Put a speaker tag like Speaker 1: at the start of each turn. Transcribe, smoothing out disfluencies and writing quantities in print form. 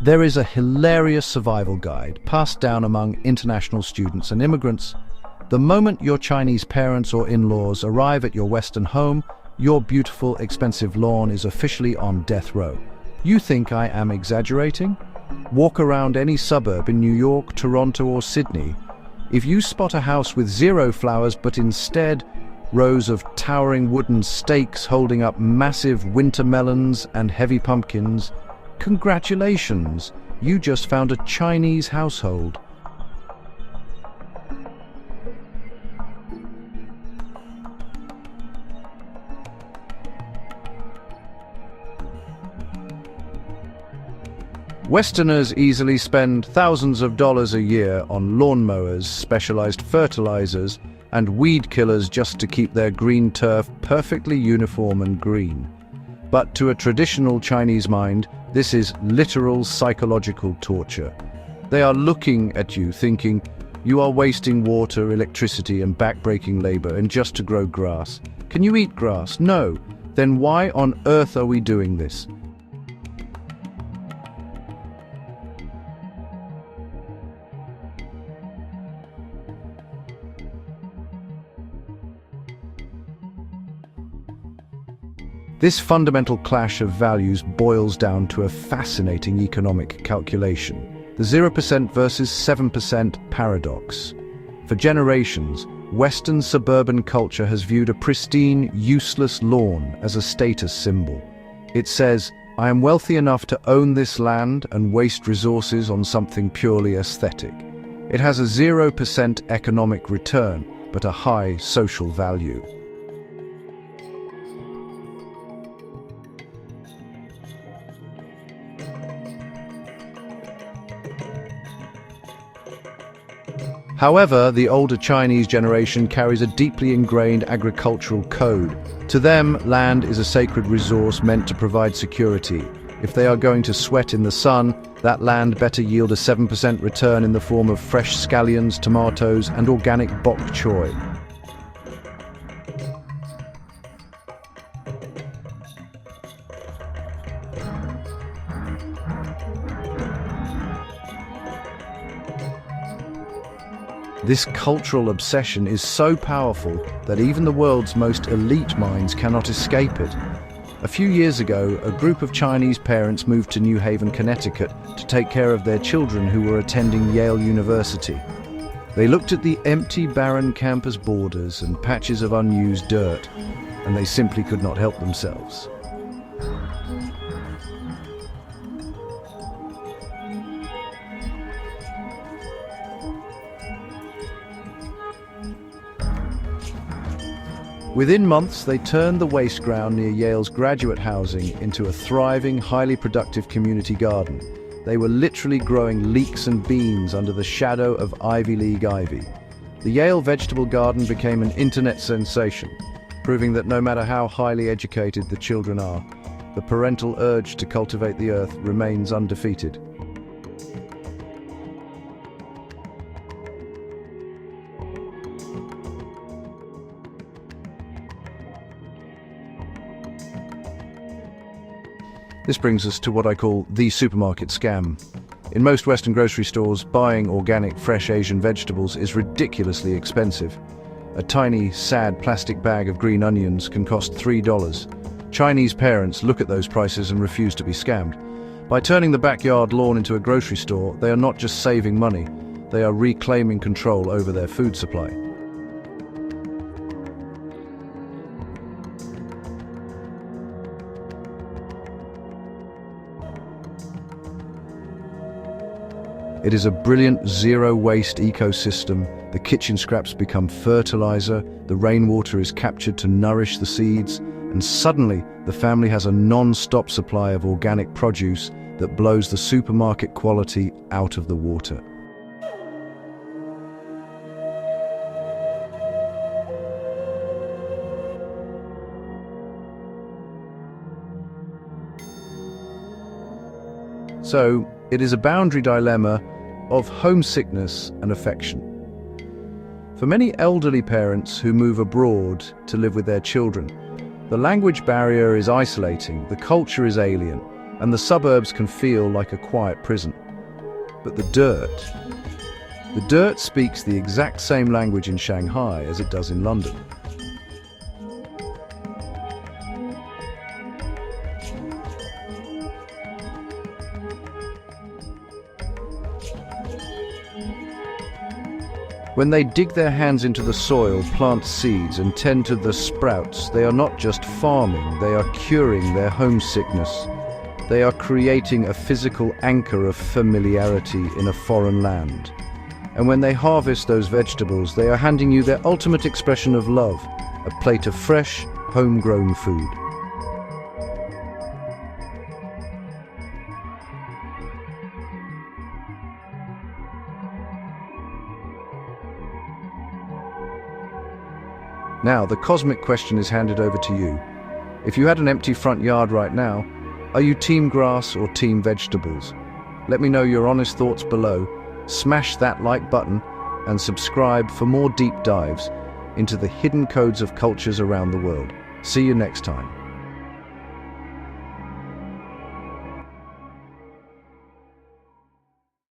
Speaker 1: There is a hilarious survival guide passed down among international students and immigrants. The moment your Chinese parents or in-laws arrive at your Western home, your beautiful, expensive lawn is officially on death row. You think I am exaggerating? Walk around any suburb in New York, Toronto, or Sydney. If you spot a house with zero flowers, but instead rows of towering wooden stakes holding up massive winter melons and heavy pumpkins, congratulations, you just found a Chinese household. Westerners easily spend thousands of dollars a year on lawnmowers, specialized fertilizers, and weed killers just to keep their green turf perfectly uniform and green. But to a traditional Chinese mind, this is literal psychological torture. They are looking at you thinking, you are wasting water, electricity, and backbreaking labor and just to grow grass. Can you eat grass? No. Then why on earth are we doing this? This fundamental clash of values boils down to a fascinating economic calculation, the 0% versus 7% paradox. For generations, Western suburban culture has viewed a pristine, useless lawn as a status symbol. It says, I am wealthy enough to own this land and waste resources on something purely aesthetic. It has a 0% economic return, but a high social value. However, the older Chinese generation carries a deeply ingrained agricultural code. To them, land is a sacred resource meant to provide security. If they are going to sweat in the sun, that land better yield a 7% return in the form of fresh scallions, tomatoes, and organic bok choy. This cultural obsession is so powerful that even the world's most elite minds cannot escape it. A few years ago, a group of Chinese parents moved to New Haven, Connecticut to take care of their children who were attending Yale University. They looked at the empty, barren campus borders and patches of unused dirt, and they simply could not help themselves. Within months, they turned the waste ground near Yale's graduate housing into a thriving, highly productive community garden. They were literally growing leeks and beans under the shadow of Ivy League ivy. The Yale vegetable garden became an internet sensation, proving that no matter how highly educated the children are, the parental urge to cultivate the earth remains undefeated. This brings us to what I call the supermarket scam. In most Western grocery stores, buying organic, fresh Asian vegetables is ridiculously expensive. A tiny, sad plastic bag of green onions can cost $3. Chinese parents look at those prices and refuse to be scammed. By turning the backyard lawn into a grocery store, they are not just saving money, they are reclaiming control over their food supply. It is a brilliant zero-waste ecosystem. The kitchen scraps become fertilizer, the rainwater is captured to nourish the seeds, and suddenly the family has a non-stop supply of organic produce that blows the supermarket quality out of the water. So, it is a boundary dilemma of homesickness and affection. For many elderly parents who move abroad to live with their children, the language barrier is isolating, the culture is alien, and the suburbs can feel like a quiet prison. But the dirt speaks the exact same language in Shanghai as it does in London. When they dig their hands into the soil, plant seeds, and tend to the sprouts, they are not just farming, they are curing their homesickness. They are creating a physical anchor of familiarity in a foreign land. And when they harvest those vegetables, they are handing you their ultimate expression of love, a plate of fresh, homegrown food. Now, the cosmic question is handed over to you. If you had an empty front yard right now, are you team grass or team vegetables? Let me know your honest thoughts below. Smash that like button and subscribe for more deep dives into the hidden codes of cultures around the world. See you next time.